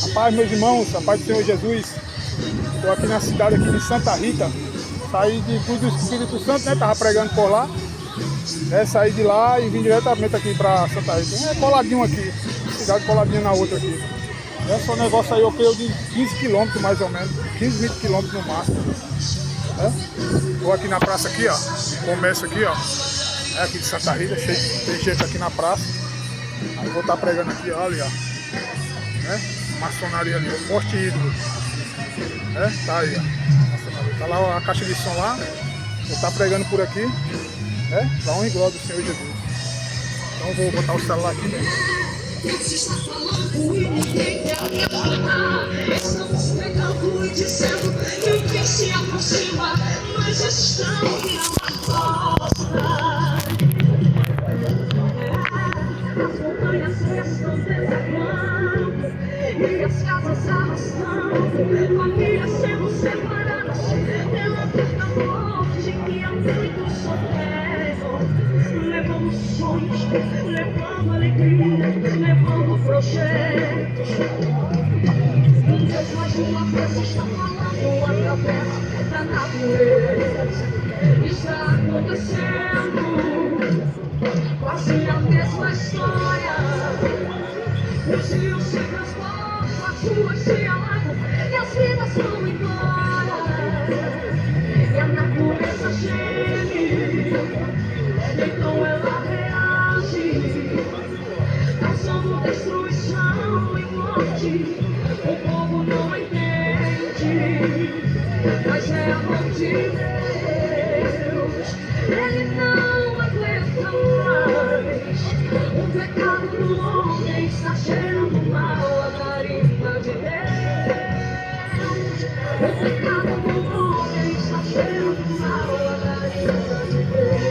Rapaz, meus irmãos, a paz do Senhor Jesus, estou aqui na cidade aqui de Santa Rita, saí de Cruz do Espírito Santo, né? Tava pregando por lá, né? Saí de lá e vim diretamente aqui para Santa Rita. É coladinho aqui, cidade coladinha na outra aqui. Esse é um negócio aí, eu creio, de 15 quilômetros mais ou menos, 15, 20 quilômetros no máximo. Estou aqui na praça aqui, ó, comércio aqui, ó, é aqui de Santa Rita, cheio, tem gente aqui na praça. Aí vou estar pregando aqui, olha, ó, né? Maçonaria ali, o poste hídrico, né? Tá aí, ó, maçonaria. Tá lá a caixa de som lá, vou estar pregando por aqui, né? Pra honra e glória do Senhor Jesus. Então vou botar o celular aqui dentro. Estamos pregando e dizendo que o que se aproxima, mas estamos na costa. As montanhas estão desabando e as casas arrastando, famílias sendo separadas pela vida morte que há muito sofremos. Levamos sonhos, levamos alegria, levamos projetos. Deus, mais uma vez está falando através da natureza. Está acontecendo quase a mesma história. Os rios se transformam, as ruas se alagam e as vidas vão embora. E a natureza geme, então ela reage, causando destruição e morte. O povo não entende, mas é a mão de Deus. Ele não aguenta mais. O pecado do homem está cheirando mal a carinha de Deus. O pecado do homem está cheirando mal a carinha de Deus.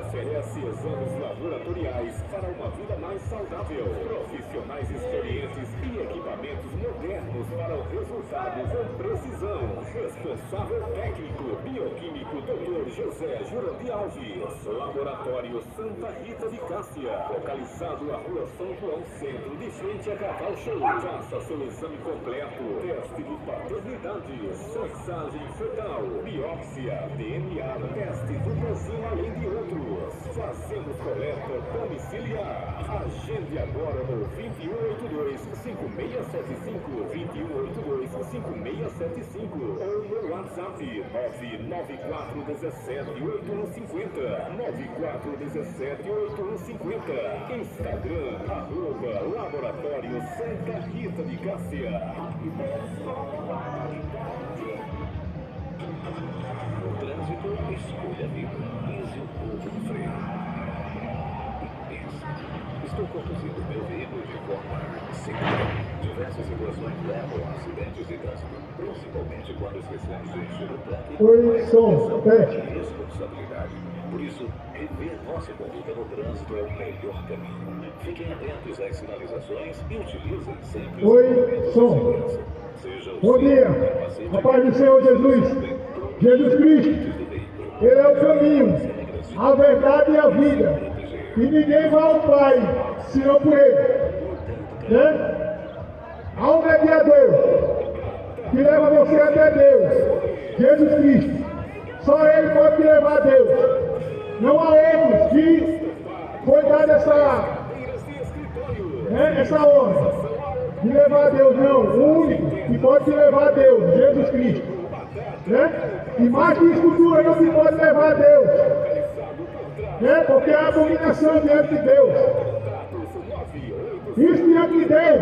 Oferece exames laboratoriais para uma vida mais saudável, profissionais experientes e equipamentos modernos para o resultado com precisão. Responsável técnico, bioquímico, Dr. José Jurandir Alves. Laboratório Santa Rita de Cássia, localizado na Rua São João Centro, de frente a Cavalo Show. Faça seu exame completo, teste de paternidade, mensagem fetal, biópsia, DNA, teste do Brasil, além de outros. Fazemos coleta domiciliar. Agende agora no 2182-5675, 2182-5675 ou no WhatsApp 99417-8150, 9417-8150. Instagram, @Laboratório Santa Rita de Cássia. No trânsito, escolha a vida. Use o povo no freio. E pensa, estou conduzindo meu veículo de forma segura. Diversas situações levam a acidentes de trânsito, principalmente quando esquecemos de encher o tanque. Oi, som, De responsabilidade. Por isso, rever nossa conduta no trânsito é o melhor caminho. Fiquem atentos às sinalizações e utilizem sempre Oi, os movimentos de som. segurança. Bom dia, a paz do Senhor Jesus, Jesus Cristo, Ele é o caminho, a verdade e a vida, e ninguém vai ao Pai, senão por Ele, né? Há um mediador, que leva você até Deus, Jesus Cristo, só Ele pode te levar a Deus, não há outros que foi dada essa honra de levar a Deus, não. O único que pode te levar a Deus, Jesus Cristo, né? E mais que escultura não te pode levar a Deus, né? Porque é a abominação diante de Deus. Isso diante de Deus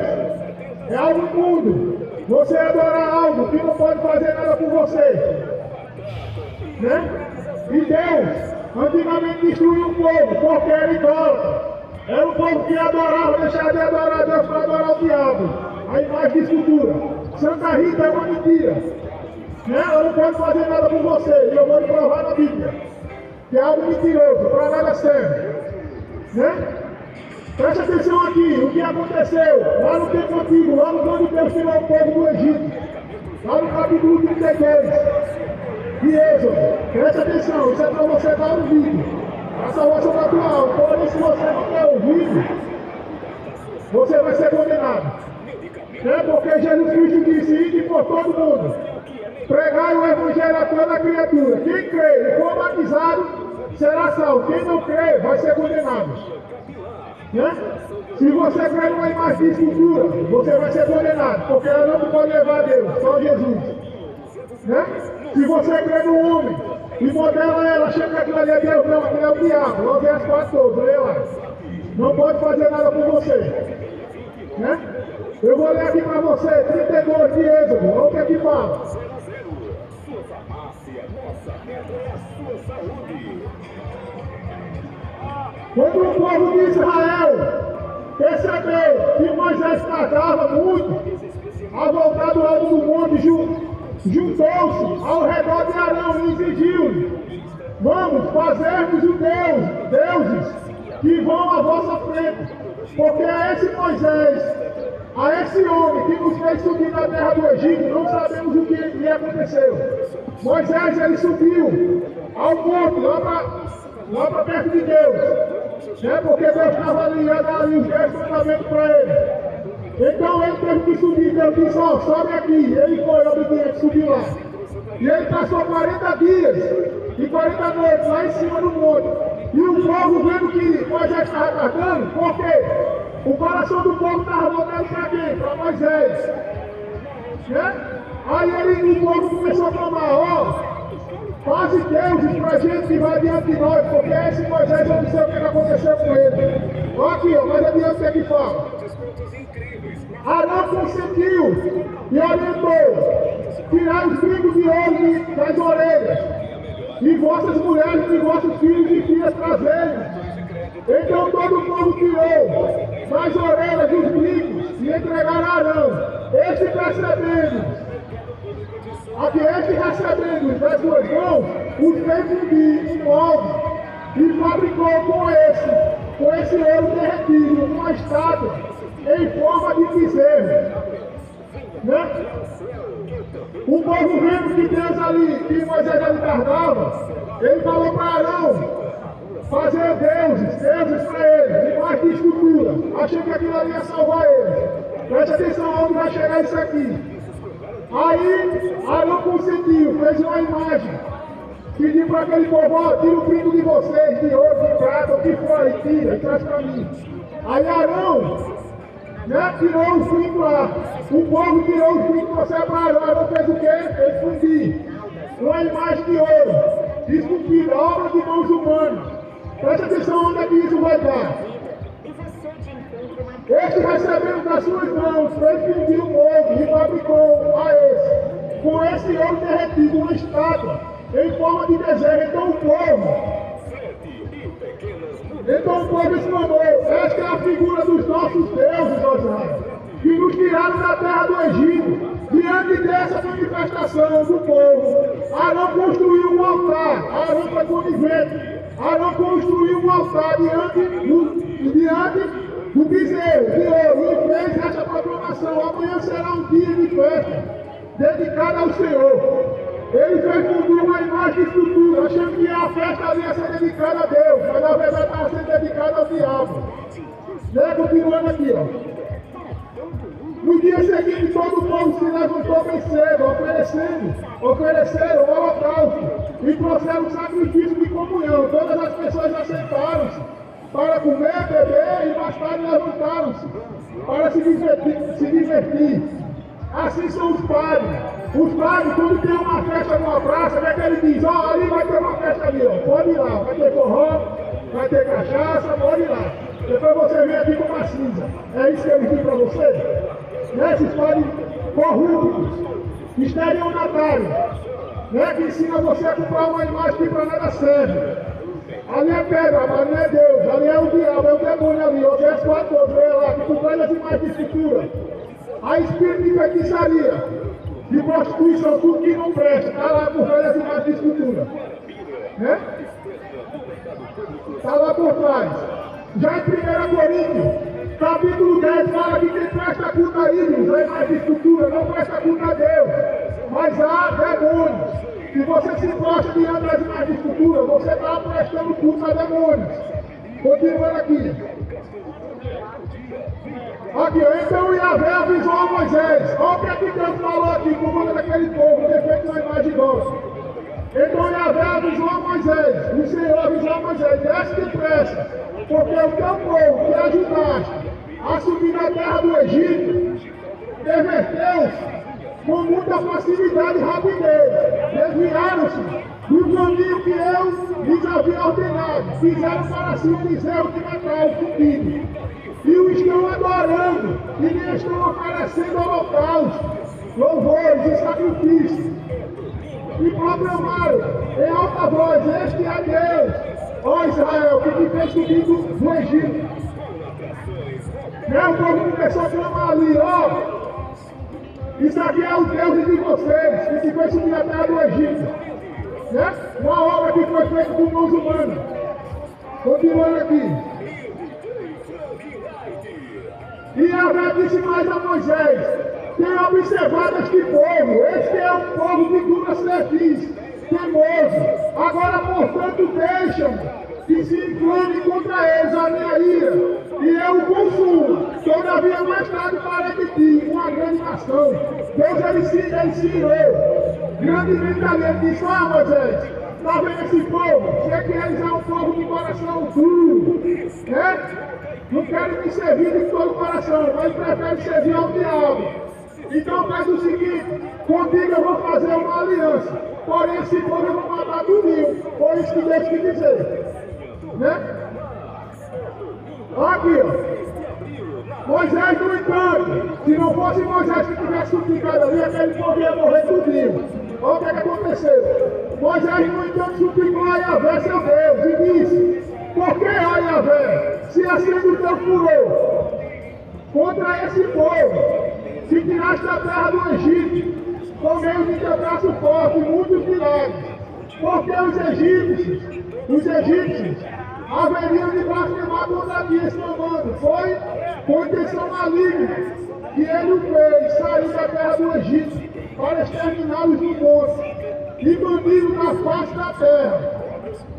é algo imundo. Você adorar algo que não pode fazer nada por você, né? E Deus antigamente destruiu o povo porque era idólatra. Era um povo que adorava, deixava de adorar a Deus para adorar o diabo. A imagem de escultura. Santa Rita é uma mentira, né? Ela não pode fazer nada por você. E eu vou lhe provar na Bíblia que é algo mentiroso, para nada serve, né? Preste atenção aqui, o que aconteceu lá no tempo antigo, lá no quando Deus tirou o povo do Egito, lá no capítulo 32 de Êxodo. Preste atenção, isso é para você dar um vídeo. A salvação da tua alma. Porém, se você não quer ouvir, você vai ser condenado. Porque Jesus Cristo disse: ide por todo mundo, pregai o evangelho a toda criatura. Quem crê e for batizado será salvo. Quem não crê vai ser condenado. Né? Se você crê numa imagem de escultura, você vai ser condenado, porque ela não pode levar a Deus, só Jesus. Né? Se você crê no homem e modela ela, achando que aquilo ali é Deus, não, aquilo é o diabo. Oséias 4:12, leia lá. Não pode fazer nada por você. Né? Eu vou ler aqui para você, 32 de Êxodo, olha o que aqui fala. Sua farmácia, nossa meta é a sua saúde. Quando o povo de Israel percebeu que Moisés tardava muito a voltar do alto do monte, juntou-se ao redor de Arão e exigiu: vamos fazermos os deuses que vão à vossa frente, porque a esse Moisés, a esse homem que nos fez subir da terra do Egito, não sabemos o que lhe aconteceu. Moisés, ele subiu ao monte, lá para perto de Deus, né? Porque Deus estava ali os 10 mandamentos para ele. Então ele teve que subir. Deus disse: ó, sobe aqui. Ele foi obediente, subiu lá. E ele passou 40 dias e 40 noites lá em cima do monte. E o povo, vendo que Moisés estava tardando, por quê? O coração do povo estava voltando para quem? Para Moisés. Né? Aí o povo começou a clamar: ó, faze deuses para a gente que vai diante de nós, porque esse Moisés, eu não sei o que aconteceu com ele. Olha aqui, ó, mais adiante o que é que fala. Arão consentiu e orientou: tirai os brincos de ouro das orelhas, e vossas mulheres e vossos filhos e filhas trazei. Então todo o povo tirou das orelhas dos brincos e entregaram a Arão. Este recebendo das suas mãos, os fez fundir em molde e fabricou com esse ouro derretido uma estátua em forma de bezerro. Né? O povo vendo que Deus ali, que Moisés ali tardava, ele falou para Arão fazer deuses para ele, imagem de escultura. Achei que aquilo ali ia salvar ele. Preste atenção onde vai chegar isso aqui. Aí Arão consentiu, fez uma imagem, pediu para aquele povo: ó, tira o brinco de vocês, de ouro, de prata, o que for aí, tira e traz para mim. Aí Arão, né, tirou os brincos lá. O povo tirou os brincos, trouxeram para Arão. Arão fez o quê? Fez fundir uma imagem de ouro, esculpida, obra de mãos humanas. Presta atenção onde é que isso vai dar. Este recebendo das suas mãos, fez fundir o molde e fabricou com esse ouro derretido, uma estátua em forma de desenho. Então o povo exclamou: esta é a figura dos nossos deuses, ó Israel, que nos tiraram da terra do Egito. Diante dessa manifestação do povo, Arão construiu um altar. Arão foi conivente. Arão construiu um altar diante do bezerro de ouro e fez essa proclamação: amanhã será um dia de festa dedicado ao Senhor. Ele fez fundir uma imagem de escultura, achando que a festa ali ia ser dedicada a Deus, mas na verdade estava sendo dedicada ao diabo. Né? Continuando aqui, ó. No dia seguinte, todo o povo se levantou bem cedo, ofereceram o holocausto e trouxeram o sacrifício de comunhão. Todas as pessoas assentaram-se para comer, beber e mais tarde levantaram-se para se divertir. Assim são os padres. Os padres, quando tem uma festa numa praça, o que é que ele diz? Ó, ali vai ter uma festa ali, ó, pode ir lá. Vai ter forró, vai ter cachaça, pode ir lá. Depois você vem aqui com uma cinza. É isso que ele diz para você? Esses padres corruptos, estelionatários, né, que ensina você a comprar uma imagem que para nada serve. Ali é pedra, mas não é Deus. Ali é o diabo, é o demônio ali. Oséias 4:12, veja lá, que por trás das imagens de escultura há espírito de feitiçaria, de prostituição, tudo que não presta, está lá por trás das imagens de escultura. Né? Está lá por trás. Já em 1 Coríntios, capítulo 10, fala que quem presta culto a ídolos, a imagem de escultura, não presta culto a Deus, mas há demônios. Se você você se gosta diante das imagens de escultura, você está prestando culto a demônios. Continuando aqui. Aqui, então Yahvé avisou a Moisés. Olha o que é que Deus falou aqui por conta daquele povo ter feito uma imagem doce. Então Yahvé avisou a Moisés. O Senhor avisou a Moisés: desce depressa, porque o teu povo que ajudaste a subir na terra do Egito perverteu-se com muita facilidade e rapidez. Desviaram-se do caminho que eu lhes havia ordenado. Fizeram para si um bezerro de metal fundido. E o estão adorando, e lhe estão oferecendo holocaustos, louvores e sacrifícios. E proclamaram em alta voz: este é Deus, ó Israel, que te fez subir do Egito. E aí o povo começou a clamar ali: ó, isso aqui é o Deus de vocês, que te fez subir da terra do Egito. Né? Uma obra que foi feita por mãos humanas. Continuando aqui. E Yahvé disse mais a Moisés: tenha observado este povo, este é um povo de dura cerviz, temoso. Agora, portanto, deixa-me que se inflame contra eles a minha ira, e eu o consumo. Todavia, mais tarde farei de ti uma grande nação. Deus ele se irou grandemente ali. Ele disse: ó Moisés, está vendo esse povo? Sei que eles é um povo de coração duro, né? Não querem me servir de todo o coração, mas preferem servir ao diabo. Então faz o seguinte: contigo eu vou fazer uma aliança, porém esse povo eu vou matar tudinho. Foi isso que Deus quis dizer. Né? Aqui, ó. Moisés, no entanto, se não fosse Moisés que tivesse suplicado ali, aquele povo ia morrer tudinho. Olha o que aconteceu. Moisés, no entanto, suplicou a Yahvé, seu Deus, e disse: por que, ó Yahvé, se acende o teu furor contra esse povo, se tiraste da terra do Egito, com meio de teu braço forte e muitos milagres? Porque os egípcios haveriam de blasfemar contra ti esse comando. Foi com intenção maligna que ele o fez sair da terra do Egito para exterminá-los no monte e banidos na face da terra.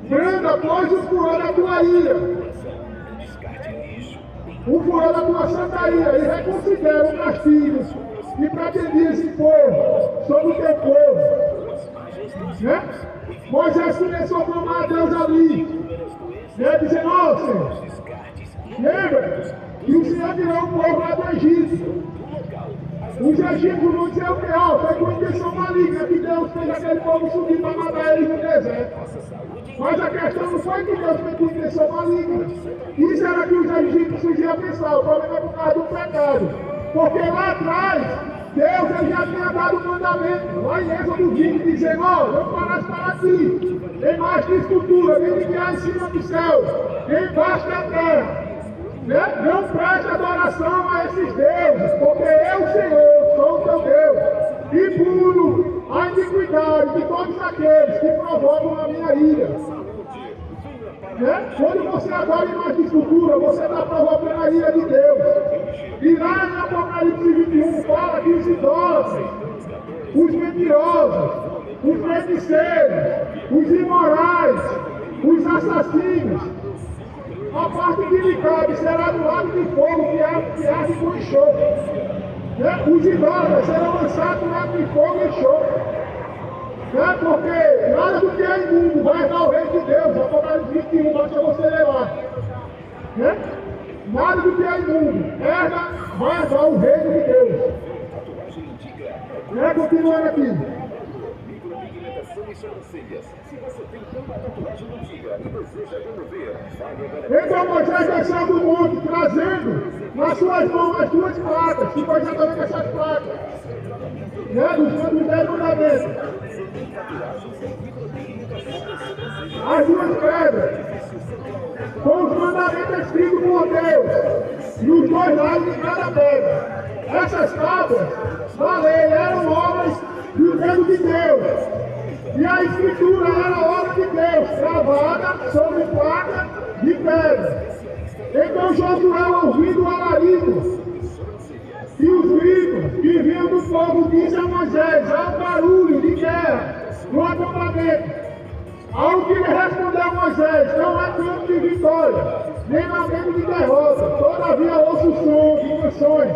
Branda, pois, o furor da tua ira, o furor da tua santa ira, e reconsidera o castigo que pretendias impor sobre o teu povo. Né? Moisés começou a clamar a Deus ali, né? Dizendo: ó Senhor, lembra que o Senhor tirou o povo lá do Egito. Os egípcios vão dizer o que? Ó, foi com intenção maligna que Deus fez aquele povo subir para matar eles no deserto. Mas a questão não foi que Deus fez com intenção maligna. Isso era que os egípcios iam pensar. O problema é por causa do pecado. Porque lá atrás, Deus ele já tinha dado um mandamento. Lá em Êxodo 20, dizendo: ó, não farás para ti em mais de escultura, nem que há em cima do céu, nem embaixo da terra. Né? Não preste adoração a esses deuses, porque eu, Senhor, sou o teu Deus, e puno a iniquidade de todos aqueles que provocam a minha ira. Né? Quando você adora imagem de escultura, você está provocando a ira de Deus. E lá em Apocalipse 21 fala que os idólatras, os mentirosos, os feiticeiros, os imorais, os assassinos, a parte que lhe cabe será do lado de fogo que arde com enxofre. Né? Os idólatras serão lançados do lado de fogo e enxofre. Né? Porque nada do que é imundo vai dar o reino de Deus. Apocalipse 21, basta você ler lá. Né? Nada do que é imundo vai dar o reino de Deus. Né? Continuando aqui. Então Moisés desceu do monte, trazendo nas suas mãos as duas placas, que foi exatamente essas placas, né, dos 10 mandamentos. As duas pedras, com os mandamentos escritos por Deus, e os dois lados de cada pedra. Essas tábuas da lei eram obras do dedo de Deus. E a escritura era a obra de Deus, gravada sobre placa de pedra. Então Josué, ouvindo o alarido e os gritos que vinham do povo, disse a Moisés: há um barulho de guerra no acampamento. Ao que lhe respondeu Moisés, não é canto de vitória, nem lamento de derrota. Todavia ouço o som de canções.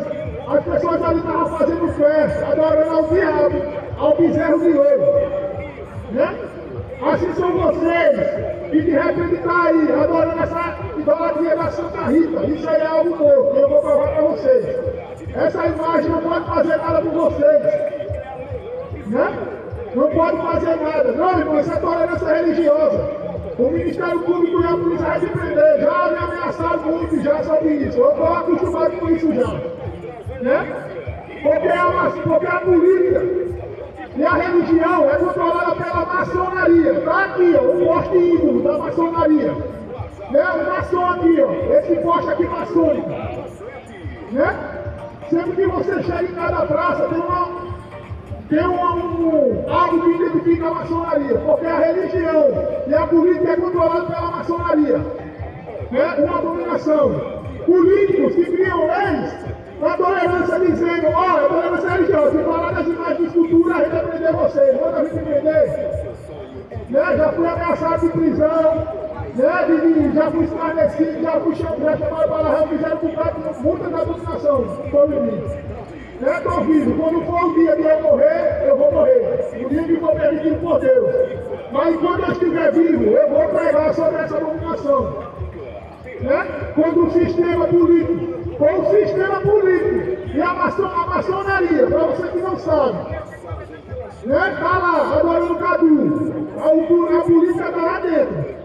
As pessoas ali estavam fazendo festa, adorando ao diabo, ao bezerro de ouro. Né? Assim são vocês, que de repente estão aí, adorando essa idolatria da Santa Rita. Isso aí é algo novo, que eu vou provar para vocês. Essa imagem não pode fazer nada por vocês. Né? Não pode fazer nada. Não, irmão, isso é tolerância religiosa. O Ministério Público e a polícia vai se prender. Já me ameaçaram muito já sobre isso. Eu estou acostumado com isso já. Né? Porque a política e a religião é controlada pela maçonaria. Está aqui, ó, o poste ídolo da maçonaria. Né? O maçom aqui, ó, esse poste aqui maçônico. Né? Sempre que você chega em cada praça, tem algo que identifica a maçonaria, porque a religião e a política é controlada pela maçonaria. Né? Uma dominação. Políticos que criam leis com a tolerância dizendo, olha, a tolerância religiosa, se falar das imagens de escultura, a gente vai prender vocês, manda a gente prender. Né? Já fui ameaçado de prisão, né? Já fui esclarecido, já chamado para a fizeram com muita da dominação sobre mim. Estou vivo, quando for o dia de eu morrer, eu vou morrer. O dia que for permitido por Deus. Mas enquanto eu estiver vivo, eu vou pregar sobre essa dominação. Né? Quando o sistema político, e a maçonaria, para você que não sabe, né? Está lá, adorando o Cadu. A política está lá dentro.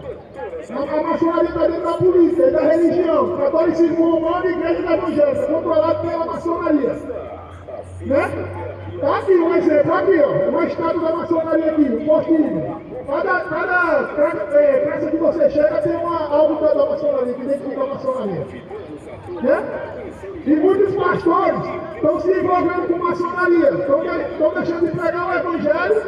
A maçonaria está dentro da política e da religião. Catolicismo romano e igreja evangélica, controlado pela maçonaria. Né? Tá aqui um exemplo, aqui ó, uma estátua da maçonaria aqui, um postinho. Cada praça que você chega tem algo da maçonaria, que identifica a maçonaria. Né? E muitos pastores estão se envolvendo com maçonaria, estão deixando de pregar o evangelho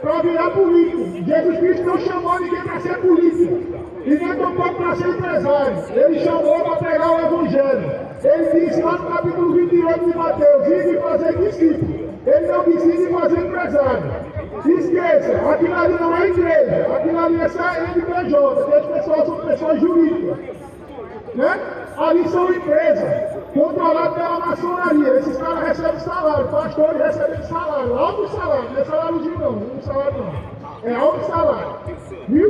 para virar político. Jesus Cristo não chamou ninguém para ser político, e nem tampouco para ser empresário. Ele chamou para pregar o evangelho. Ele disse lá no capítulo 28 de Mateus, ide fazer discípulo. Ele não disse ide fazer empresário. Esqueça, aquilo ali não é igreja, aquilo ali é CNPJ, que as pessoas são pessoas jurídicas. Né? Ali são empresas, controladas pela maçonaria. Esses caras recebem salário, pastores recebem salário, alto salário, não é saláriozinho não salário não. É alto salário. Viu?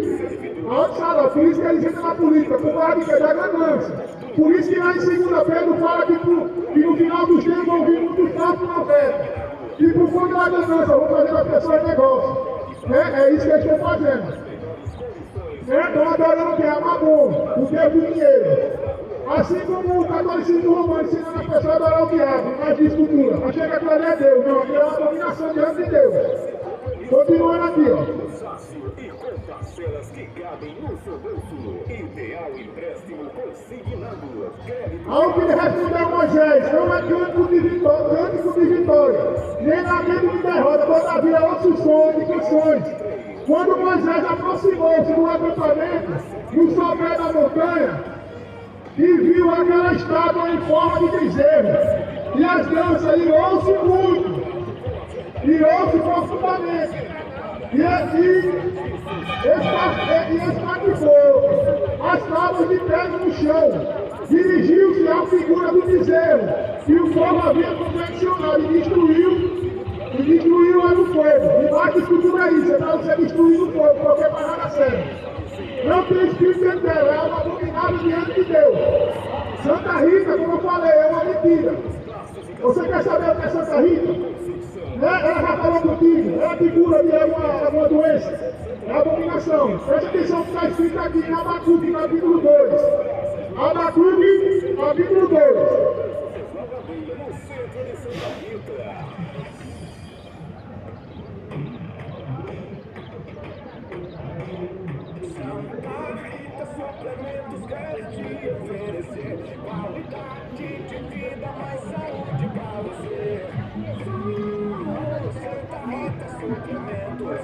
Alto salário, por isso que eles entram na política, por causa de que? Da ganância. Por isso que lá em 2 Pedro fala que no final dos tempos vão vir muitos falsos profetas. E por conta da ganância, vão fazer das pessoas negócio. Né? É isso que eles estão fazendo. Estão adorando o que? A mamon, o que é o dinheiro. Assim como o catolicismo romano ensinando as pessoas a adorar o diabo, mais de escultura. Mas chega que ali é Deus, não, aqui é uma dominação diante de Deus. Continuando aqui, ó. E com parcelas que cabem no seu bolso. Ideal empréstimo consignado. Ao que lhe respondeu Moisés, não é cântico de vitória, nem lamento de derrota, todavia ouço o som de canções. Quando Moisés aproximou-se do acampamento, no sopé da montanha, e viu aquela estátua em forma de bezerro, e as danças, irou-se muito, irou-se profundamente, e espatifou as tábuas de pedra no chão, dirigiu-se à figura do bezerro, que o fogo havia confeccionado, e destruiu lá no fogo. E mais que escultura é isso, é para você destruir no fogo, qualquer parada serve. Não tem espírito dentro dela, é uma abominável diante de Deus. Santa Rita, como eu falei, é uma mentira. Você quer saber o que é Santa Rita? Né? Ela já falou contigo, é a figura de alguma doença, é a abominação. Presta atenção que está escrito aqui em Abacuque, capítulo 2. Abacuque, capítulo 2. Suplementos garantia oferecer qualidade de vida, mais saúde pra você. Santa Rita Suplementos.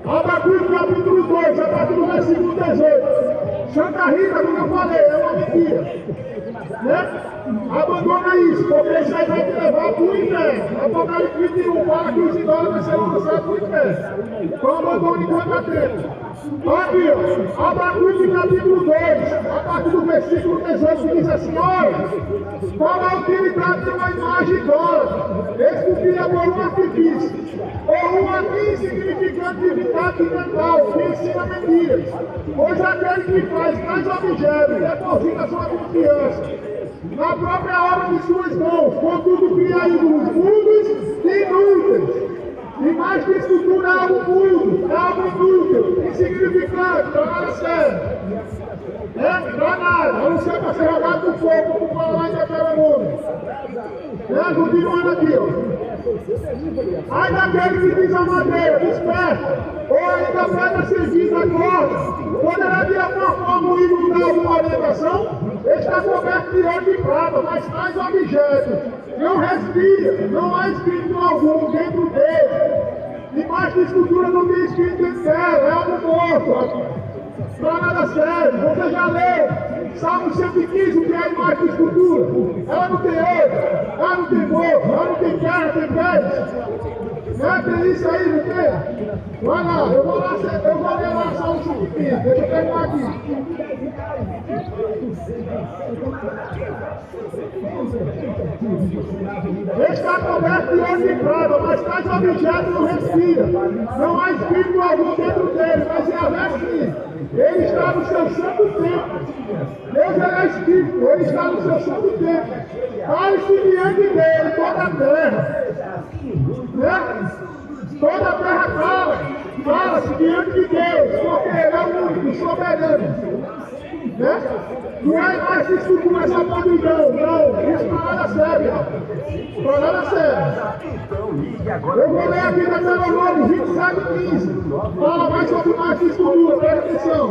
Abacuque capítulo 2, a partir do versículo 18. Santa Rita, como eu falei, é uma mentira. Né? Abandona isso, porque isso aí vai te levar para o inferno. Apocalipse 21 fala que os idólatras serão lançados para o inferno. Então abandona enquanto há tempo. Aqui, ó, Abacuque capítulo 2, a partir do versículo 18, que diz assim: olha, qual a utilidade de uma imagem idólatra, esculpida por um artifício, ou um aqui insignificante divindade mental, que ensina mentiras, pois aquele que faz tais objetos deposita sua confiança na própria obra de suas mãos, contudo cria ídolos mudos e inúteis. E mais que escultura é algo mudo, é algo inútil, insignificante, para nada sério. Para nada, a não ser para ser jogado no fogo, como fala lá em Deuteronômio. Continuando aqui, ó. Ai daquele que diz a madeira, desperta, ou ainda pedra servida, acorda, poderá de alguma forma o ídolo dar alguma orientação? Está coberto de ouro e prata, mas tais objetos não respira, não há espírito algum dentro dele. Debaixo da escultura não tem espírito em terra, é algo morto. Para nada sério, você já leu Salmo 115, o que é a imagem da escultura? Ela não tem ouro, ela não tem morro, ela não tem terra, tem pés. Não é? Tem isso aí, não tem? Vai lá, eu vou ler lá Salmo 115, deixa eu terminar aqui. Está coberto de ouro e prata, mas tais objetos não respira. Não há espírito algum dentro dele, mas é a sim. Ele está no seu santo templo. Deus é espírito, ele está no seu santo templo. Cale-se diante dele toda a terra. Né? Toda a terra fala-se diante de Deus, porque ele é o único, soberano. Né? Não é mais isso com essa podridão, não. Isso não é nada sério. Não é nada sério. Eu vou ler aqui na Deuteronômio 27:15. Fala mais sobre mais escultura, presta atenção.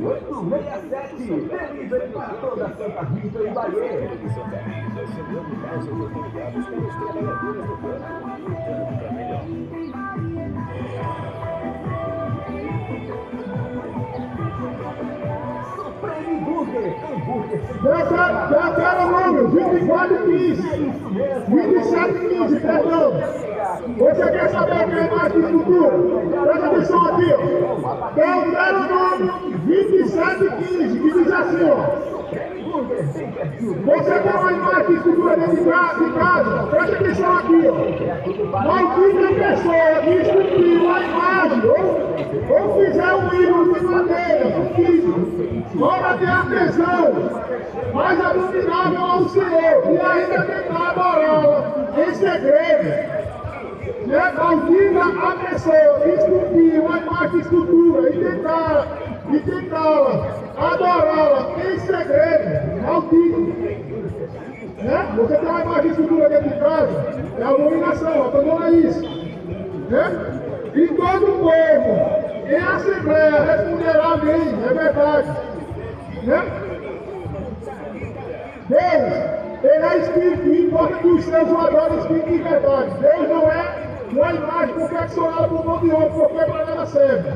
988-5867. Delivery para toda Santa Rita e Bahia. Santa Rita, chegando mais oportunidades para os trabalhadores do campo, lutando para melhor. Supreme Burger. Hambúrguer. Deuteronômio 24:15. 27:15, perdão. Você quer saber o que é mais de escultura? Presta atenção aqui, ó. Deuteronômio 27:15, que diz assim, ó. Você tem uma imagem de escultura dentro de casa? Presta atenção aqui, ó. Maldita pessoa que esculpiu a imagem ou fizer um ídolo de madeira, um filho, obra de artesão, mais abominável ao Senhor, e ainda tentar adorá-la em segredo. Maldita a pessoa que esculpiu a imagem de escultura e tentá-la adorá-la em segredo. Maldito. Você tem uma imagem de escultura dentro de casa, é abominação, abandona isso. E todo o povo em assembleia responderá amém, é verdade. Deus, ele é espírito, e importa que os seus o adorem espírito de verdade. Deus não é uma imagem confeccionada por mão de homem, porque para nada serve.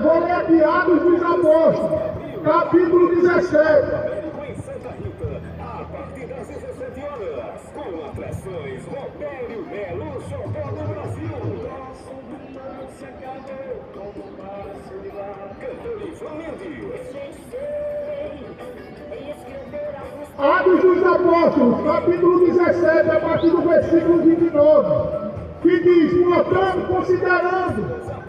Vou ler aqui Atos dos Apóstolos, capítulo 17. Em Santa Rita, a partir das 17 horas, com atrações Robério Melo, Xodó do Brasil. Cantores Mendes. Atos dos Apóstolos, capítulo 17, a partir do versículo 29, que diz: portanto, considerando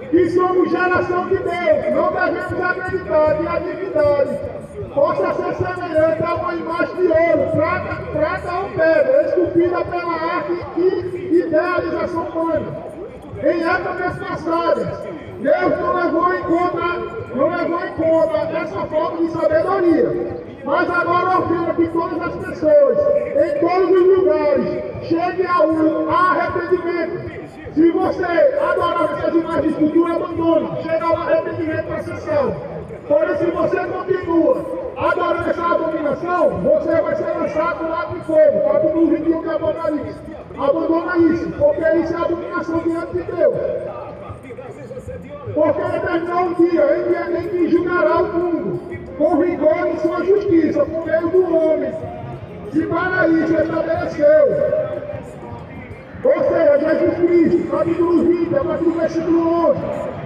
que somos geração de Deus, não devemos acreditar que a divindade possa ser semelhante a uma imagem de ouro, prata ou pedra, esculpida pela arte e idealização humana. Em épocas passadas, Deus não levou em conta essa forma de sabedoria. Mas agora ordena que todas as pessoas, em todos os lugares, cheguem ao arrependimento. Se você adorar essas imagens de escultura, abandona. Chega ao arrependimento para a sessão. Porém, se você continua adorando essa abominação, você vai ser lançado no lago de fogo. Capítulo 21 de Apocalipse. Abandona isso, porque isso é abominação diante de Deus. Porque determinou um dia em que julgará o mundo. com rigor em sua justiça, por meio do homem, e para isso estabeleceu. Ou seja, Jesus Cristo, capítulo 20, a partir do versículo 11,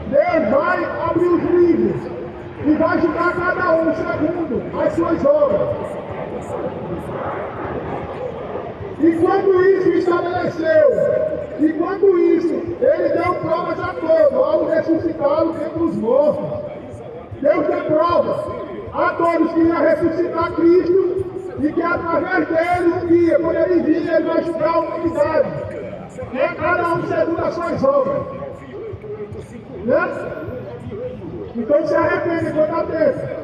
Deus vai abrir os livros e vai julgar cada um segundo as suas obras. E quando isso estabeleceu, e quando isso, ele deu provas a todos, ao ressuscitá-lo dentre os mortos. Deus deu provas a todos que ia ressuscitar Cristo e que através dele, um dia, quando ele vir, ele vai julgar a humanidade. Cada um segundo as suas obras. Né? Então se arrepende quando dá tempo.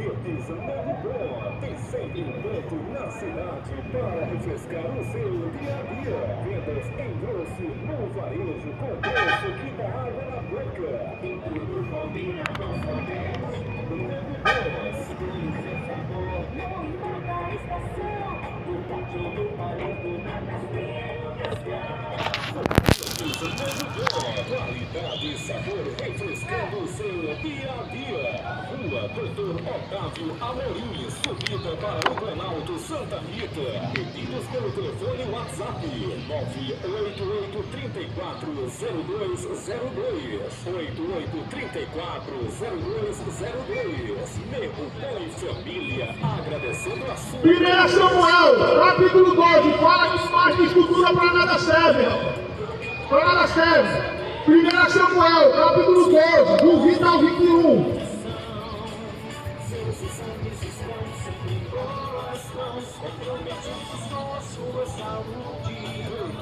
Sorvetes Maribó tem sempre um ponto na cidade para refrescar o seu dia a dia. Vendas em grosso, no varejo, com preço que dá água na boca. Tem tudo combina com sorvete. Não importa a estação, do pátio do palco, qualidade e sabor refrescando o seu dia a dia. Rua Doutor Otávio Amorim, subida para o Planalto Santa Rita. Pedidos pelo telefone WhatsApp 988-3402. Nego Põe Família, agradecendo a sua... 1 Samuel, capítulo 12, fala que mais de estrutura para nada serve. Para nada serve. 1 Samuel, capítulo 12, do 20 ao 21.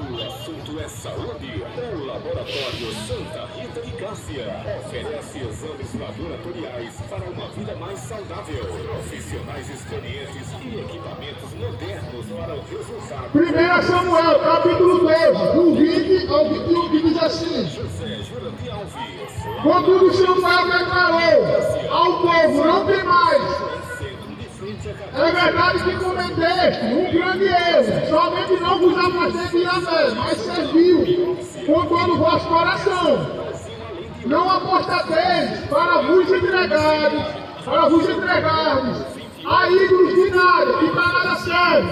O assunto é saúde. O Laboratório Santa Rita de Cássia oferece exames laboratoriais para uma vida mais saudável. Profissionais experientes e equipamentos modernos para o resultado. 1 Samuel, capítulo 12, do 20 ao 21, que diz assim: José Jurandir Alves. Contudo, Samuel declarou ao povo: não tem mais. É verdade que cometeste um grande erro, somente não vos afastei de Yahvé, mas serviu com todo o vosso coração. Não apostateis para vos entregardes a ídolos de nada, que para nada serve,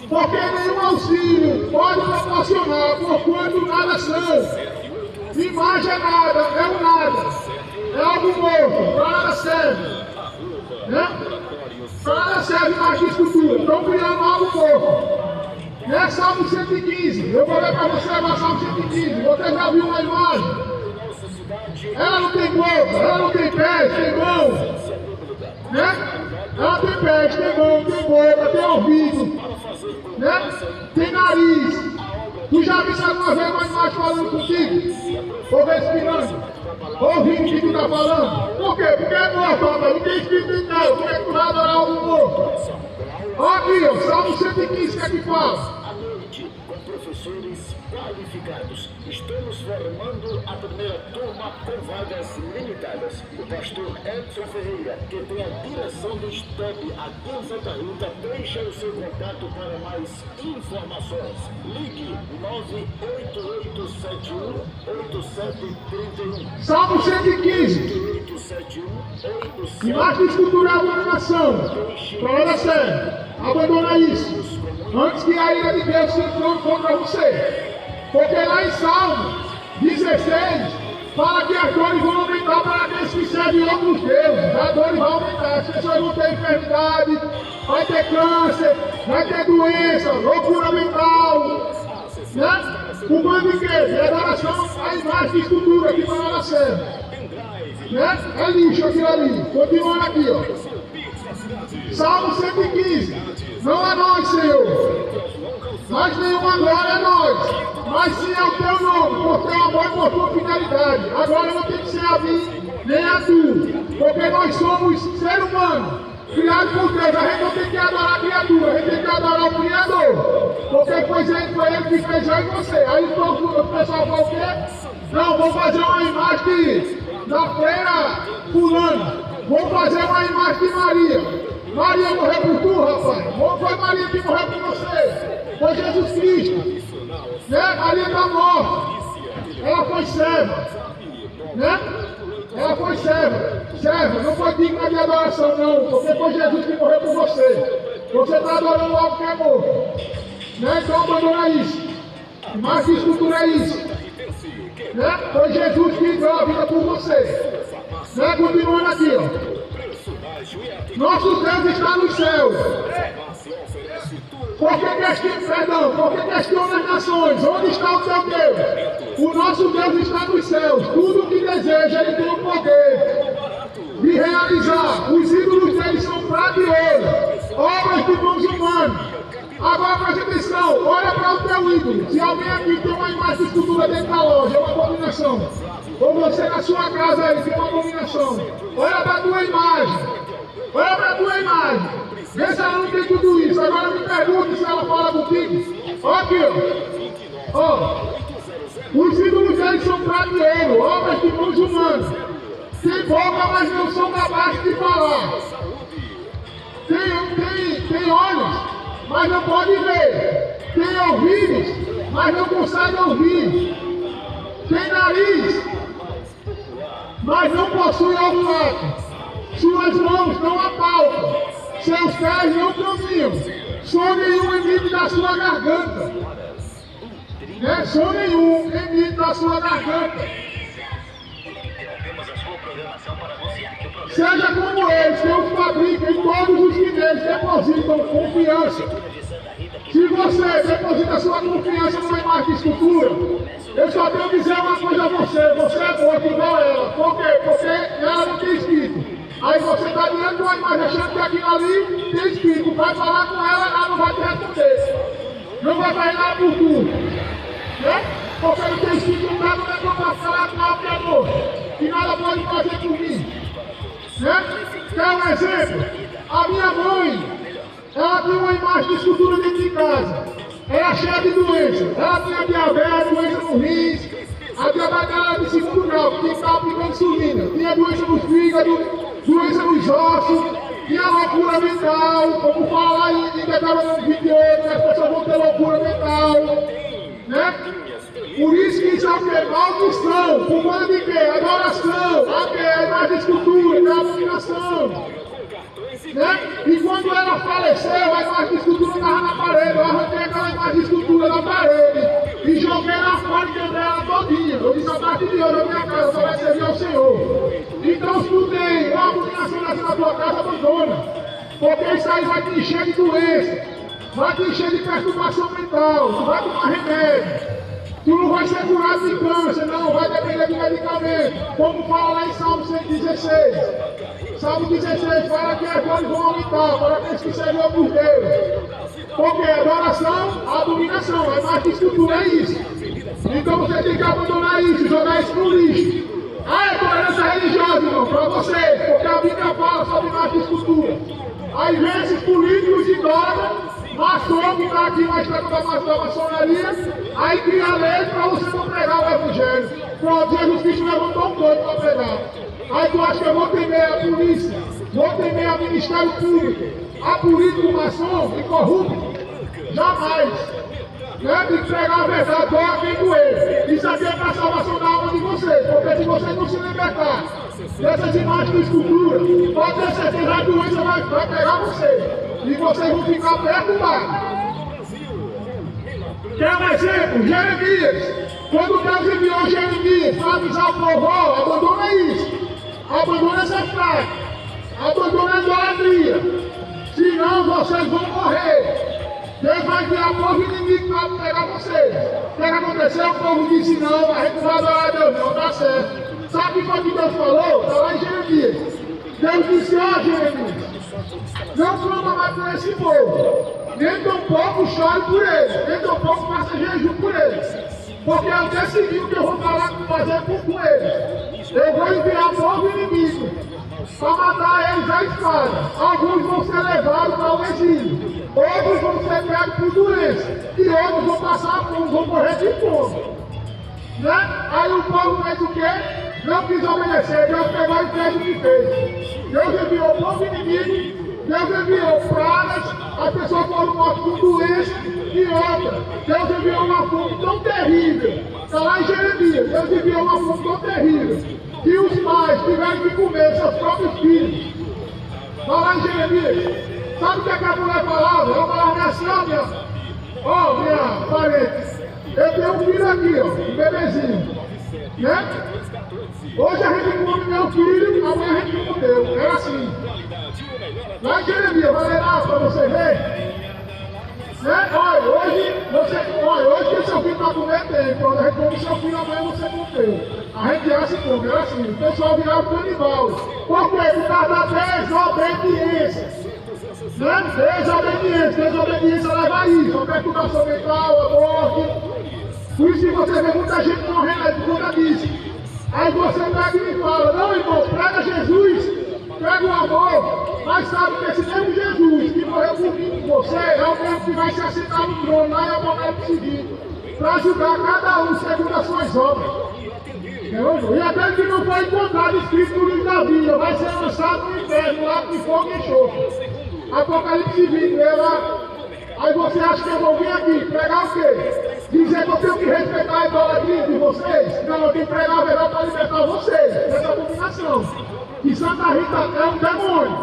porque nenhum auxílio pode proporcionar, porquanto nada são. Imagem é nada, é um nada, é algo morto, para nada serve. Né? Para nada serve mais de estrutura, estão criando algo morto. É Salmo 115, eu vou ler para você agora Salmo 115, você já viu uma imagem? Ela não tem boca, ela não tem pés, tem mão. Né? Ela tem pés, tem mão, tem boca, tem ouvido. Né? Tem nariz. Tu já viu alguma vez uma imagem falando contigo? Ou respirando? Ouvindo o que tu está falando? Por quê? Porque é morto, não tem espírito em Deus. Como é que tu vai adorar o morto? Olha aqui, ó, Salmo 115, que é que fala? À noite, com professores qualificados, estamos formando a primeira turma com vagas limitadas. O pastor Edson Ferreira, que tem a direção do STEP aqui em Santa Rita, deixa o seu contato para mais informações. Ligue 98871-8731. Salmo 115. 8871-8731. Imagem estrutural da nação. Prova sério. Abandona isso. Antes que a ira de Deus se encontre contra você. Porque lá em Salmo 16 fala que as dores vão aumentar para aqueles que servem outros deuses. As dores vão aumentar. As pessoas vão ter enfermidade, vai ter câncer, vai ter doença, loucura mental. Né? O bando de quê? De adoração à imagem de estrutura que para nada serve. Né? É lixo aquilo ali. Continuando aqui, ó. Salmo 115. Não é nós, Senhor, mas nenhuma glória é nós, mas sim é o teu nome, por teu amor e por tua fidelidade. Agora não tem que ser a mim, nem a tu, porque nós somos ser humano, criado por Deus. A gente não tem que adorar a criatura, a gente tem que adorar o Criador, porque foi ele que fez eu e você. Aí o pessoal fala o quê? Não, vou fazer uma imagem na feira fulano. Vou fazer uma imagem de Maria. Maria morreu por tu, rapaz. Não foi Maria que morreu por você. Foi Jesus Cristo. Né? Maria está morta. Ela foi serva. Né? Ela foi serva. Serva, não foi digna de adoração, não. Porque foi Jesus que morreu por você. Você está adorando algo que é morto. Né? Então abandona isso. Mas que escultura é isso? Né? Foi Jesus que deu a vida por você. Né? Continuando aqui, ó. Nosso Deus está nos céus. Por que questiona as nações? Onde está o teu Deus? O nosso Deus está nos céus. Tudo o que deseja, Ele tem o poder de realizar. Os ídolos deles são prata e ouro, obras de mãos humanas. Agora preste atenção, olha para o teu ídolo. Se alguém aqui tem uma imagem de escultura dentro da loja, é uma abominação. Ou você na sua casa aí tem uma abominação. Olha para a tua imagem. Olha para a tua imagem. Vê se ela não tem tudo isso. Agora me pergunte se ela fala contigo. Olha aqui, ó. Ó. Os ídolos deles são prata e ouro, obras de mãos humanas. Tem boca, mas não são capazes de falar. Tem olhos, mas não pode ver. Tem ouvidos, mas não consegue ouvir. Tem nariz, mas não possui olfato. Suas mãos não apalpam, seus pés não caminham. Som nenhum emite da sua garganta. Né? Som nenhum emite da sua garganta. Seja como eles, que os fabricam e todos os que neles depositam confiança. Se você deposita sua confiança numa imagem de escultura, eu só tenho que dizer uma coisa a você: você é morto igual ela. Por quê? Porque ela não tem espírito. Aí você está diante de uma imagem achando que aquilo ali tem espírito. Vai falar com ela, ela não vai te responder. Não vai fazer nada por tu. Né? Porque não tem espírito, não é para falar com algo que é morto. E nada pode fazer por mim. Né? Quer um exemplo? A minha mãe, ela tinha uma imagem de escultura dentro de casa. Era cheia de doenças. Ela tinha diabetes, doença no rins. A diabetes era de segundo grau, que estava aplicando insulina. Tinha doença no fígado, doença nos ossos. Tinha loucura mental, como fala lá em Deuteronômio 28, que as pessoas vão ter loucura mental. Né? Por isso que isso é o que? Maldição. Por conta de quê? Adoração. A que? A imagem de escultura, que é a abominação. Né? E quando ela faleceu, a imagem de escultura estava na parede. Eu arranquei aquela imagem de escultura da parede e joguei na fora e quebrei ela todinha. Eu disse: a partir de hoje, a minha casa só vai servir ao Senhor. Então, se tu tem uma abominação nessa na tua casa, abandona. Porque isso aí vai te encher de doença, vai te encher de perturbação mental, tu vai tomar remédio. Tu não vai ser curado de câncer, não, vai depender de medicamento. Como fala lá em Salmo 116. Salmo 16 fala que as dores vão aumentar para aqueles que servem por Deus. Porque adoração, abominação, a imagem de escultura é isso. Então você tem que abandonar isso, jogar isso no lixo. Ah, é tolerância religiosa, irmão, para vocês, porque a Bíblia fala sobre imagem de escultura. Aí vem esses políticos idólatras, maçom que está aqui na estátua da maçonaria, aí cria lei para você não pregar o evangelho. Pronto, Jesus Cristo levantou um doido para pregar. Aí tu acha que eu vou temer a polícia, vou temer a Ministério Público, a político maçom e corrupto? Jamais. Né? Tem que pregar a verdade, doa quem doer. Isso aqui é para a salvação da alma de vocês, porque se vocês não se libertar dessas imagens de escultura, pode ter certeza, a doença vai pegar vocês. E vocês vão ficar perturbados. Quer um exemplo? Jeremias. Quando Deus enviou Jeremias para avisar o povo: ó, abandona isso, abandona essa prática, abandona a idolatria, senão vocês vão morrer. Deus vai enviar o povo inimigo para pegar vocês. O que aconteceu? O povo disse: não, a gente não vai adorar a Deus, não dá certo. Sabe o que Deus falou? Está lá em Jeremias. Deus disse: ó, Jeremias, não clama mais por esse povo, nem tampouco chore por eles, nem tampouco faça jejum por eles, porque eu decidi o que eu vou fazer com eles. Eu vou enviar o povo inimigo para matar eles à espada. Alguns vão ser levados para o exílio, outros vão ser pegos por doença, e outros vão passar fome, vão morrer de fome. Né? Aí o povo fez o quê? Não quis obedecer, Deus pegou e fez o que fez. Deus enviou o povo inimigo, Deus enviou pragas, as pessoas foram mortas com doença e outra. Deus enviou uma fome tão terrível. Está lá em Jeremias, Deus enviou uma fome tão terrível que os pais tiveram que comer seus próprios filhos. Está lá em Jeremias. Sabe o que a mulher falava? Ela falava assim, ó, minha parente, eu tenho um filho aqui, ó, um bebezinho, né? Hoje a gente come meu filho, amanhã a gente come o teu. Era assim. Lá em Jeremias, vai ler lá para você ver. Né? Hoje que seu filho para comer tem. Quando a gente come seu filho, amanhã você come o teu. A gente já se come, era assim. O pessoal virava canibal. Por quê? Por causa da desobediência. Né? Desobediência leva a isso, a perturbação mental, a morte. Por isso que você vê muita gente morrendo aí por conta disso. Aí você pega e me fala, não irmão, prega Jesus, prega o amor, mas sabe que esse mesmo Jesus que morreu por mim e você é o mesmo que vai se assentar no trono lá em Apocalipse 20, para julgar cada um segundo as suas obras. E aquele que não foi encontrado escrito no livro da vida vai ser lançado no inferno, lá de fogo e enxofre. Apocalipse 20, ela. Aí você acha que eu vou vir aqui pregar o quê? Dizer que eu tenho que respeitar a idolatria de vocês? Não, eu tenho que pregar a verdade para libertar vocês dessa abominação. E Santa Rita é um demônio.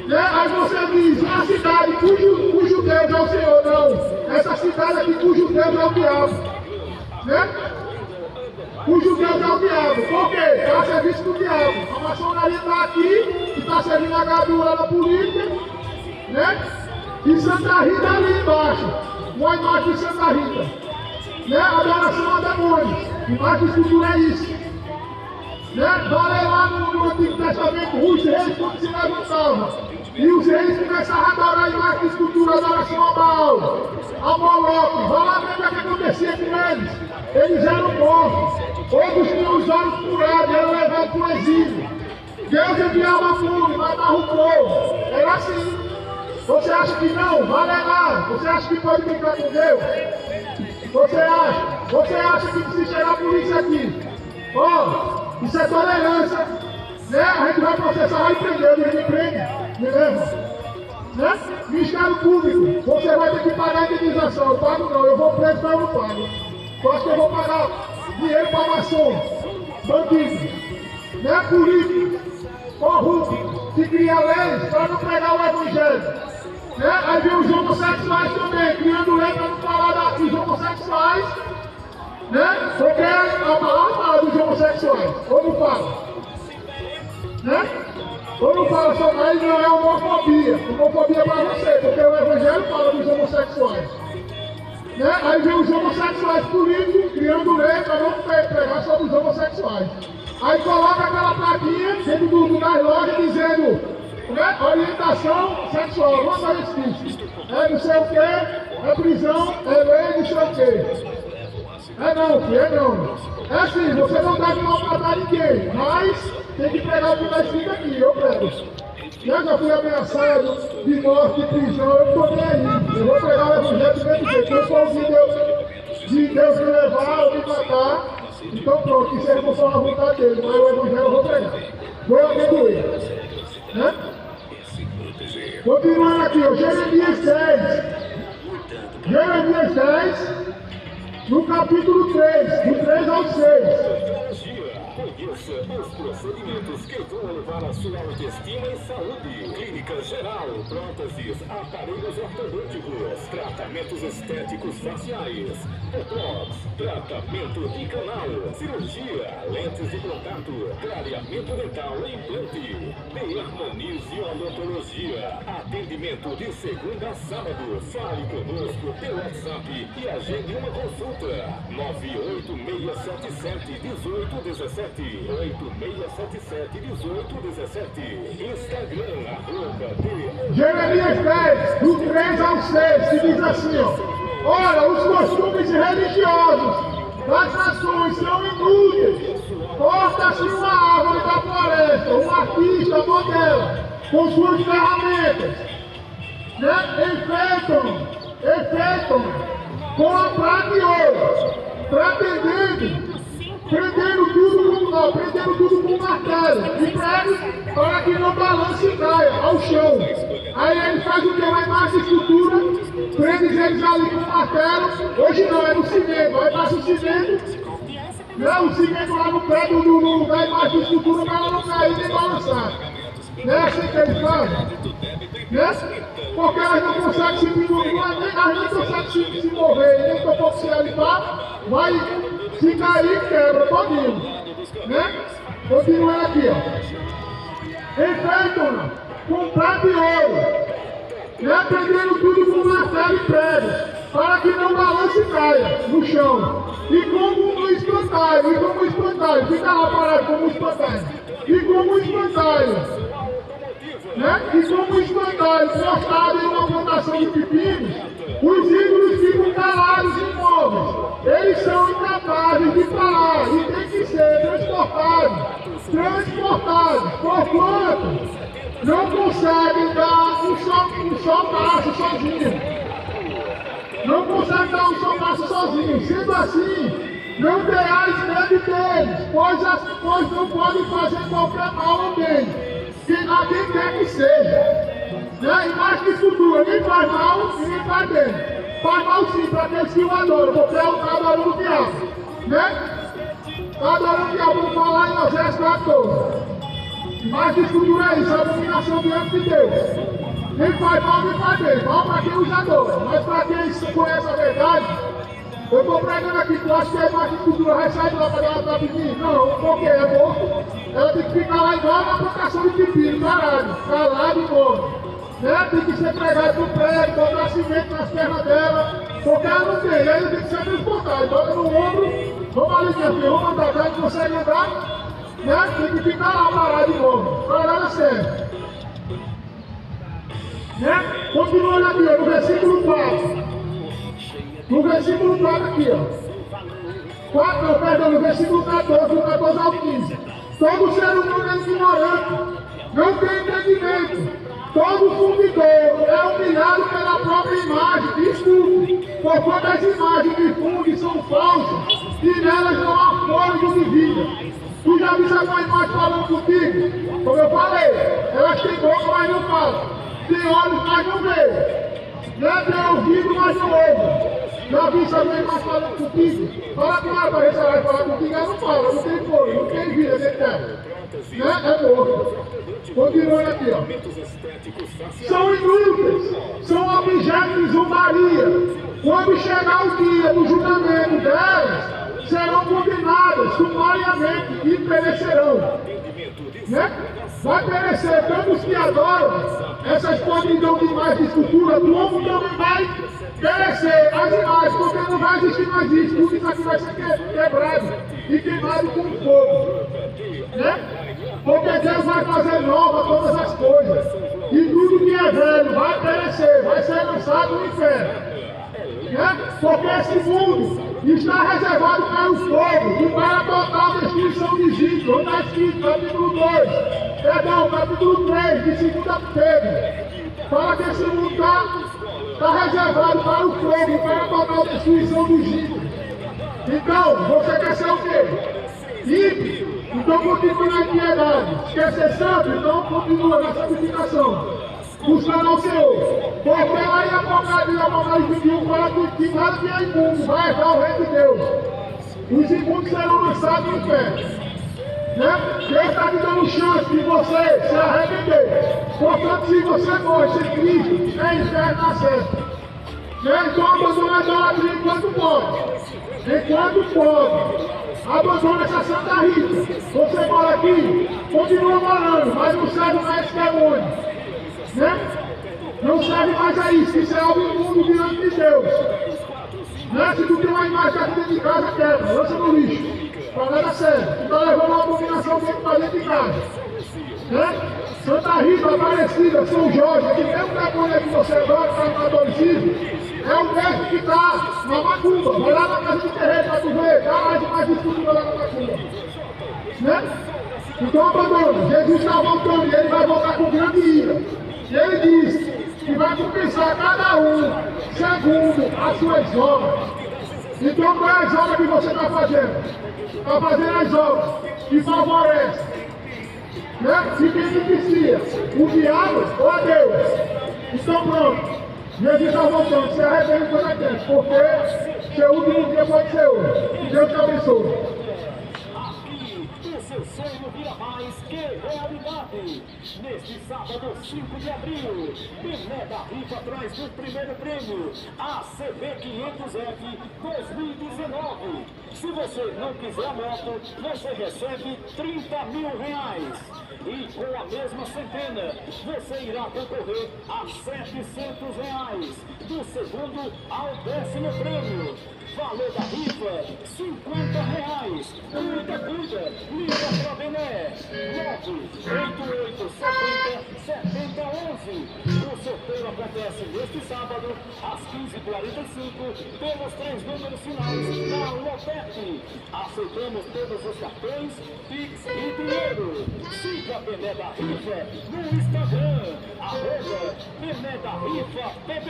Né? Aí você diz, a cidade cujo Deus é o Senhor. Não, essa cidade aqui cujo Deus é o diabo. Né? Cujo Deus é o diabo. Por quê? Está a serviço do diabo. A maçonaria está aqui, está servindo a gabula da política. Né? E Santa Rita ali embaixo. Uma imagem de Santa Rita. Né? Adoração a demônios. Imagem de escultura é isso. Né? Vale lá no Antigo Testamento, os reis quando se levantavam. E os reis começaram a adorar a imagem de escultura, adoração a Baal, a Moloque. Vai lá ver o que acontecia com eles. Eles eram mortos. Outros tinham os olhos furados, eram levados para o exílio. Deus enviava fome, matava o povo. Era assim. Você acha que não? Vai lá. Você acha que pode brincar com Deus? Você acha que se chegar a polícia aqui? Ó, isso é tolerância. Né? A gente vai processar, vai prender, me prende. Me leva. Né? Ministério Público, você vai ter que pagar a indenização. Eu pago não, eu vou preso, mas eu não pago. Eu acho que eu vou pagar dinheiro para maçom, bandido, né? Político, corrupto, que cria leis para não pregar o evangelho. Né? Aí vem os homossexuais também, criando lei para não falar dos homossexuais. Né? Porque a palavra fala dos homossexuais, ou não fala? Né? Ou não fala só, aí não é homofobia. Homofobia é para você, porque o evangelho fala dos homossexuais. Né? Aí vem os homossexuais políticos criando lei para não pregar sobre os homossexuais. Aí coloca aquela plaquinha dentro das lojas dizendo, né, orientação sexual, não é isso. É não sei o que, é prisão, é lei, não sei o que. É não, filho, é não. É assim, você não deve maltratar ninguém, mas tem que pegar o que está escrito aqui, eu prego. Eu já fui ameaçado de morte, de prisão, eu não estou nem aí. Eu vou pregar o evangelho do mesmo jeito. Eu sou de Deus me levar ou me matar. Então pronto, isso aí não só a vontade dele, mas o evangelho eu vou pregar. Vou amendoim. Né? Continuando aqui, ó, Jeremias 10. Jeremias 10, no capítulo 3, do 3 ao 6. Conheça os procedimentos que vão levar a sua autoestima e saúde. Clínica geral, próteses, aparelhos ortodônticos, tratamentos estéticos faciais, botox, tratamento de canal, cirurgia, lentes de contato, clareamento dental e implante, dermonisiodontologia, atendimento de segunda a sábado. Fale conosco pelo WhatsApp e agende uma consulta. 98677-1817. 8677-1817. Instagram, Jeremias 10, do 3 ao 6, que diz assim, ó. Olha, os costumes religiosos das nações são inúteis. Corta-se uma árvore da floresta, um artista modela, com suas ferramentas, né? Enfeitam com a prata e ouro. prendendo tudo com martelo e prego para que não balance e caia ao chão. Aí ele faz o que? Vai mais estrutura, prende eles ali com martelo. Hoje não, é no cimento, aí passa o cimento. Não, o cimento lá no prédio do lugar mais de estrutura para ela não cair nem balançar. Não é assim que eles fazem? Né? Porque elas não conseguem se pendurar, elas nem conseguem se mover, nem que eu posso se limpar, vai se cair, quebra todinho. Né? Continuando aqui, ó. Enfeitam com prata e ouro, né? Prendendo tudo com martelo e prego, para que não balance e caia no chão. E como um espantalho, fica lá parado como um espantalho. E como um espantalho, né? E como um espantalho postado em uma plantação de pepinos, os ídolos ficam calados e imóveis. Eles são incapazes de falar e têm que ser transportados, porquanto não conseguem dar um só passo sozinho. Não consegue dar um só passo sozinho. Sendo assim, não tenhais medo deles, pois não podem fazer qualquer mal a quem quer que seja. Né? E mais que estrutura, nem faz mal e nem faz bem. Faz mal sim para aqueles que o adoram, porque é o está adorando o diabo. Né? Está adorando o diabo, vamos falar em Oséias 14. Mais que estrutura é isso, é a abominação diante de Deus. Nem faz mal, nem faz bem. Mal para quem os adora. Mas para quem conhece a verdade, eu estou pregando aqui, tu acha que a imagem de cultura vai sair lá para ela de mim? Não, porque é morto. Ela tem que ficar lá igual na plantação de pepino, calado e morto. Né? Tem que ser pregado no prédio, botar cimento nas pernas dela, porque ela não tem, ela tem que ser transportada. Bota no ombro, vamos ali, minha filha, vamos andar, já que consegue andar, né? Tem que ficar lá parado de novo, para ela serve. Né? Continuando aqui, ó, no versículo 4. No versículo 4 aqui, ó. No versículo 14, do 14 ao 15. Todo ser humano é ignorante, não tem entendimento. Todo fundidor é humilhado pela própria imagem. Desculpe, porquanto as imagens que fundem são falsas e nelas não há fôlego de vida. Tu já viste alguma imagem falando contigo? Como eu falei, elas têm boca, mas não falam. Tem olhos, mas não veem. Tem ouvido, mas não ouve. Já viste alguma imagem falando contigo? Fala com ela para ver se ela vai falar contigo. Ela não fala, não tem fôlego, não tem vida dentro dela. É morto. Continuando aqui, ó. São inúteis, são objetos de zombaria. Quando chegar o dia do julgamento delas, serão condenadas sumariamente e perecerão. Né? Vai perecer tanto os que adoram essas podridão de imagens de escultura, como também vai perecer as imagens, porque não vai existir mais isso. Tudo isso aqui vai ser quebrado e queimado com fogo. Né? Porque Deus vai fazer nova todas as coisas. E tudo que é velho vai perecer, vai ser lançado no inferno. Né? Porque esse mundo está reservado para o fogo e para a total destruição de Egito. Está escrito, capítulo 2, capítulo 3, de 2 Pedro. Fala que esse mundo está reservado para o fogo e para a total destruição do Egito. Então, você quer ser o quê? Limpo. Então continua na piedade. Quer ser santo? Então continua na santificação. Buscando ao Senhor. Porque lá em Apocalipse 21 fala que nada que é imundo vai herdar o reino de Deus. Os imundos serão lançados no inferno. Né? Deus está te dando chance de você se arrepender. Portanto, se você morre sem Cristo, é inferno na certa. Né? Então abandona a idolatria enquanto pode. Enquanto pode. Abandona essa Santa Rita. Você mora aqui, continua morando, mas não serve mais que é onde. Né? Não serve mais a isso, isso é algo imundo diante de Deus. Né? Se tu tem uma imagem aqui dentro de casa, quebra, lança no lixo. Para nada serve. Tu está levando uma abominação para dentro de casa. Né? Santa Rita, Aparecida, São Jorge, que mesmo demônio que você adora, que está no catolicismo, é o mesmo que está na macumba. Vai lá na casa de terreiro para tu ver, dá mais estrutura lá na macumba. Né? Então abandona. Jesus está voltando e ele vai voltar com grande ira. E ele diz que vai compensar cada um segundo as suas obras. Então qual é as obras que você está fazendo? Está fazendo as obras que favorecem, né? E quem beneficia? O diabo ou a Deus? Então pronto. Jesus está voltando, se arrepende quando é tempo, porque seu último dia pode ser hoje. Deus te abençoe. Aqui, o seu sonho vira mais que realidade. Neste sábado, 5 de abril, Bené da Rifa traz o primeiro prêmio, a CB500F 2019. Se você não quiser a moto, você recebe R$30.000. E com a mesma centena, você irá concorrer a R$700. Do segundo ao 10º prêmio. Valor da rifa, R$50. Cuida, liga pra Bené. 98870-7011. O sorteio acontece neste sábado, às 15h45, pelos 3 números finais da Lopete. Aceitamos todos os cartões, Pix e dinheiro. Siga Bené da Rifa no Instagram, @Bené da Rifa BB.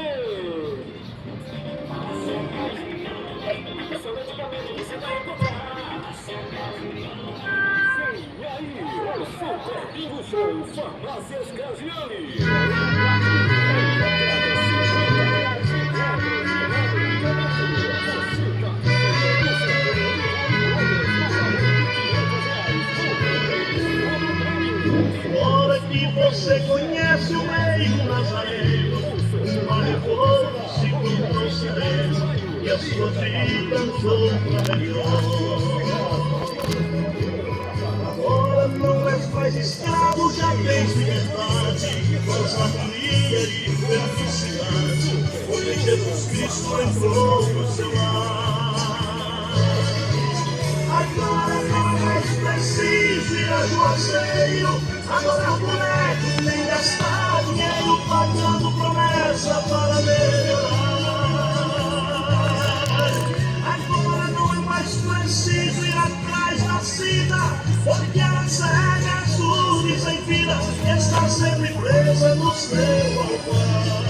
Você vai encontrar. Vem aí, o Super Bingo Show Farmácias Casiani. Agora que você conhece o meio nazareno, uma reforma se concede e a sua vida mudou para melhor. Agora não és mais escravo, já tens liberdade, voz, alegria e felicidade, porque Jesus Cristo entrou no seu lar. Agora não é mais preciso ir a Juazeiro, agora boneco nem gastar dinheiro pagando promessa para melhorar. Agora não é mais preciso ir atrás da sida, porque ela cega azul sem vida, está sempre presa no seu altar.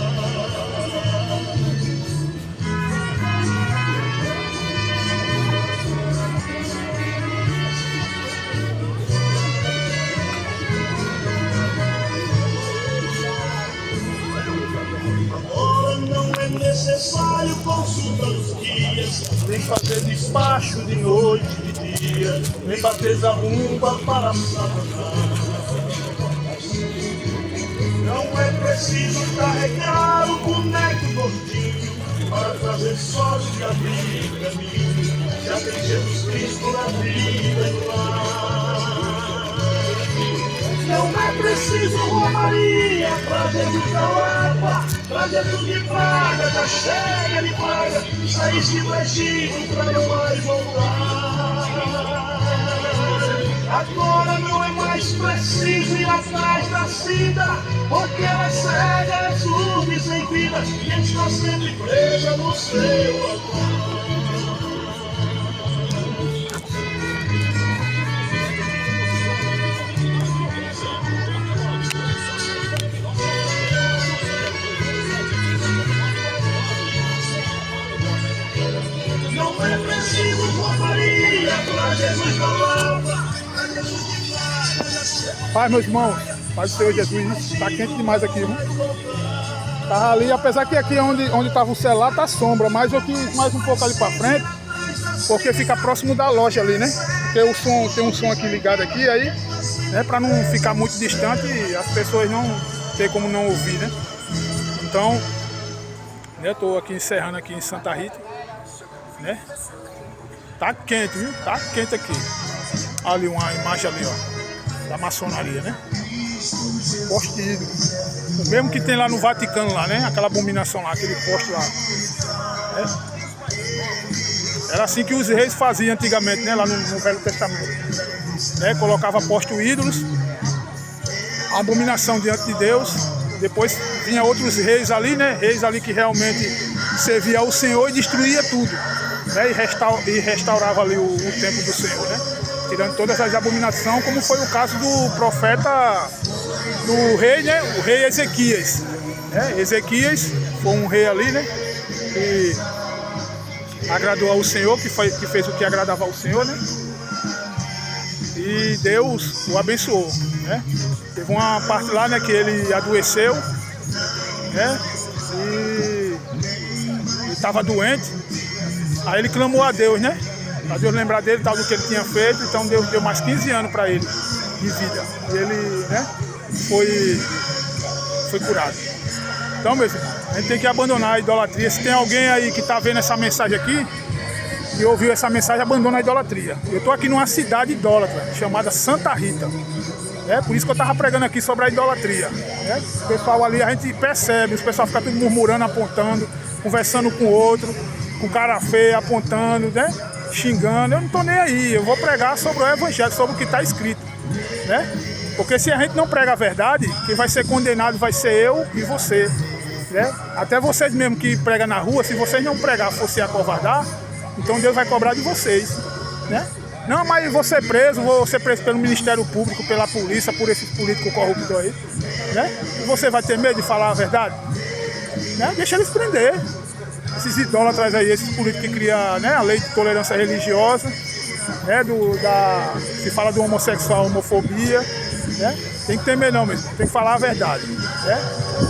Agora não é necessário consultar os guias, nem fazer despacho de noite e de dia, nem bater zabumba para Satanás. Não é preciso carregar o boneco gordinho para trazer sorte e abrir caminho. Já tem Jesus Cristo na vida e no lar. Não é preciso romaria pra Jesus da Lapa, pra Jesus de praga, já chega de praga, saíste do Egito pra não mais voltar. Agora não é mais preciso ir atrás da sida, porque ela cega, é surda e sem vida, e está sempre presa no seu altar. Não é preciso romaria pra Jesus da Lapa, pra Jesus de praga, já chega. Paz, meus irmãos, paz do Senhor Jesus, tá quente demais aqui, viu? Tava ali, apesar que aqui onde tava o celular tá sombra, mas eu quis mais um pouco ali pra frente, porque fica próximo da loja ali, né? Porque o som, tem um som aqui ligado aqui, aí, né, pra não ficar muito distante e as pessoas não ter como não ouvir, né? Então, né, tô aqui encerrando aqui em Santa Rita, né? Tá quente, viu? Tá quente aqui. Ali uma imagem ali, ó, da maçonaria, né? Poste de ídolo. O mesmo que tem lá no Vaticano lá, né? Aquela abominação lá, aquele poste lá. Né? Era assim que os reis faziam antigamente, né? Lá no Velho Testamento. Né? Colocava poste ídolos, a abominação diante de Deus. Depois vinha outros reis ali, né? Reis ali que realmente servia ao Senhor e destruía tudo. Né? E restaurava ali o templo do Senhor, né? Tirando todas as abominações, como foi o caso do profeta, do rei, né? O rei Ezequias. Né? Ezequias foi um rei ali, né? E agradou ao Senhor, que fez o que agradava ao Senhor, né? E Deus o abençoou, né? Teve uma parte lá, né, que ele adoeceu, né? E estava doente. Aí ele clamou a Deus, né? Pra Deus lembrar dele, tal do que ele tinha feito. Então Deus deu mais 15 anos para ele de vida. E ele, né, foi curado. Então, meus irmãos, a gente tem que abandonar a idolatria. Se tem alguém aí que está vendo essa mensagem aqui, que ouviu essa mensagem, abandona a idolatria. Eu estou aqui numa cidade idólatra, chamada Santa Rita. Por isso que eu estava pregando aqui sobre a idolatria. O pessoal ali, a gente percebe, os pessoal fica tudo murmurando, apontando, conversando com o outro, com cara feia, apontando, né? Xingando. Eu não estou nem aí, eu vou pregar sobre o evangelho, sobre o que está escrito, né? Porque se a gente não prega a verdade, quem vai ser condenado vai ser eu e você, né? Até vocês mesmo que pregam na rua, se vocês não pregar, fosse acovardar, então Deus vai cobrar de vocês, né? Não, mas vou ser preso pelo Ministério Público, pela polícia, por esses políticos corruptos aí, né? E você vai ter medo de falar a verdade? Né? Deixa eles prender. Esses idólatras aí, esses políticos que criam, né, a lei de tolerância religiosa, né, se fala do homossexual, homofobia, né? Tem que ter medo não mesmo, tem que falar a verdade, né?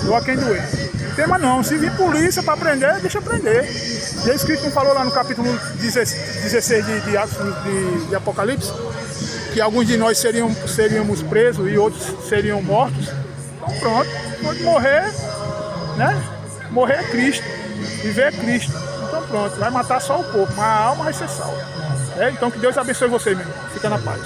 Doa quem doer. Não tem mais não, se vir polícia para prender, deixa prender. Jesus Cristo falou lá no capítulo 16 de Atos de Apocalipse, que alguns de nós seríamos presos e outros seriam mortos. Então pronto, pode morrer, né? Morrer é Cristo, viver é Cristo. Então pronto, vai matar só o corpo, mas a alma vai ser salva. Então que Deus abençoe você, meu irmão. Fica na paz.